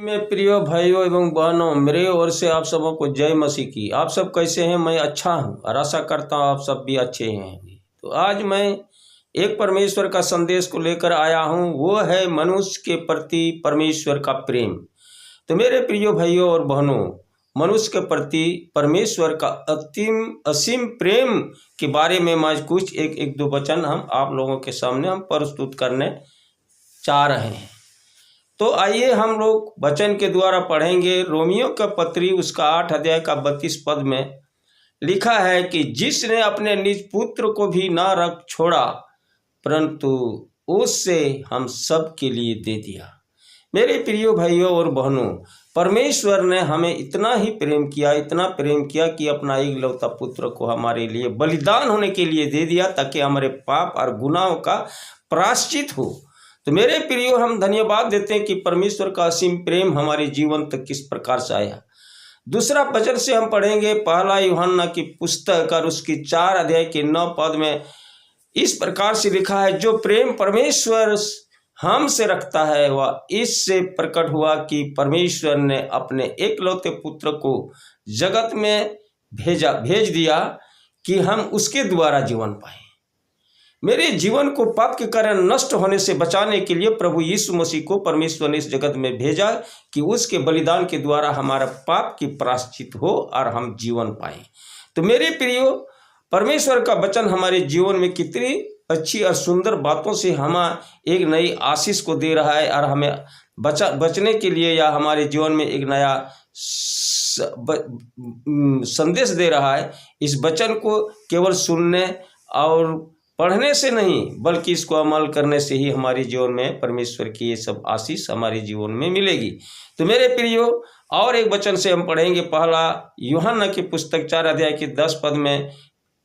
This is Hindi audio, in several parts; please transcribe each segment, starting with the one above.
में प्रिय भाइयों एवं बहनों, मेरे ओर से आप सबों को जय मसीह की। आप सब कैसे हैं? मैं अच्छा हूं और आशा करता हूं आप सब भी अच्छे हैं। तो आज मैं एक परमेश्वर का संदेश को लेकर आया हूं, वो है मनुष्य के प्रति परमेश्वर का प्रेम। तो मेरे प्रिय भाइयों और बहनों, मनुष्य के प्रति परमेश्वर का असीम प्रेम के बारे में मैं कुछ एक दो वचन हम आप लोगों के सामने हम प्रस्तुत करने चाह रहे हैं। तो आइए हम लोग वचन के द्वारा पढ़ेंगे। रोमियो का पत्री उसका 8 अध्याय का 32 पद में लिखा है कि जिसने अपने निज पुत्र को भी ना रख छोड़ा, परंतु उससे हम सब के लिए दे दिया। मेरे प्रिय भाइयों और बहनों, परमेश्वर ने हमें इतना ही प्रेम किया, इतना प्रेम किया कि अपना एकलौता पुत्र को हमारे लिए बलिदान होने के लिए दे दिया, ताकि हमारे पाप और गुनाहों का प्रायश्चित हो। तो मेरे प्रियो, हम धन्यवाद देते हैं कि परमेश्वर का असीम प्रेम हमारे जीवन तक किस प्रकार से आया। दूसरा वचन से हम पढ़ेंगे पहला यूहन्ना की पुस्तक और उसकी 4 अध्याय के 9 पद में इस प्रकार से लिखा है, जो प्रेम परमेश्वर हमसे रखता है वह इससे प्रकट हुआ कि परमेश्वर ने अपने एकलौते पुत्र को जगत में भेज दिया कि हम उसके द्वारा जीवन पाएं। मेरे जीवन को पाप के कारण नष्ट होने से बचाने के लिए प्रभु यीशु मसीह को परमेश्वर ने इस जगत में भेजा कि उसके बलिदान के द्वारा हमारा पाप की प्रायश्चित हो और हम जीवन पाएं। तो मेरे प्रियो, परमेश्वर का वचन हमारे जीवन में कितनी अच्छी और सुंदर बातों से हमें एक नई आशीष को दे रहा है और हमें बचने के लिए या हमारे जीवन में एक नया संदेश दे रहा है। इस वचन को केवल सुनने और पढ़ने से नहीं, बल्कि इसको अमल करने से ही हमारे जीवन में परमेश्वर की ये सब आशीष हमारे जीवन में मिलेगी। तो मेरे प्रियो, और एक वचन से हम पढ़ेंगे पहला यूहन्ना की पुस्तक 4 अध्याय के 10 पद में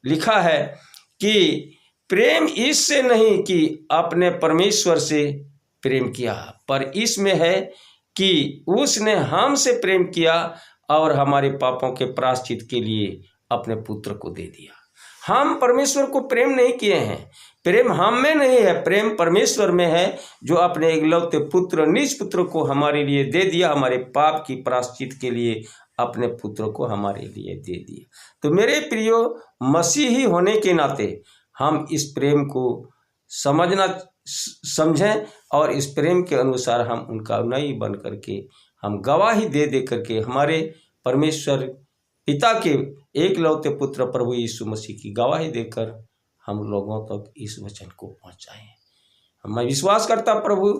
लिखा है कि प्रेम इससे नहीं कि आपने परमेश्वर से प्रेम किया, पर इसमें है कि उसने हमसे प्रेम किया और हमारे पापों के प्रायश्चित के लिए अपने पुत्र को दे दिया। हम परमेश्वर को प्रेम नहीं किए हैं, प्रेम हम में नहीं है, प्रेम परमेश्वर में है, जो अपने एकलौते पुत्र निज पुत्र को हमारे लिए दे दिया, हमारे पाप की प्रायश्चित के लिए अपने पुत्र को हमारे लिए दे दिया। तो मेरे प्रियो, मसीही होने के नाते हम इस प्रेम को समझें और इस प्रेम के अनुसार हम उनका अनुयायी बन करके हम गवाही दे करके हमारे परमेश्वर पिता के एकलौते पुत्र प्रभु यीशु मसीह की गवाही देकर हम लोगों तक इस वचन को पहुंचाएं। मैं विश्वास करता प्रभु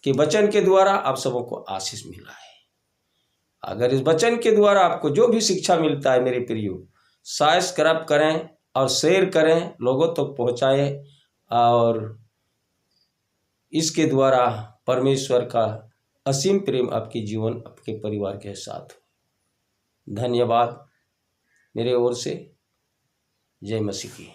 के वचन के द्वारा आप सबों को आशीष मिला है। अगर इस वचन के द्वारा आपको जो भी शिक्षा मिलता है मेरे प्रियो, सब्सक्राइब करें और शेयर करें, लोगों तक पहुंचाएं, और इसके द्वारा परमेश्वर का असीम प्रेम आपके जीवन, आपके परिवार के साथ हो। धन्यवाद। मेरे ओर से जय मसीह की।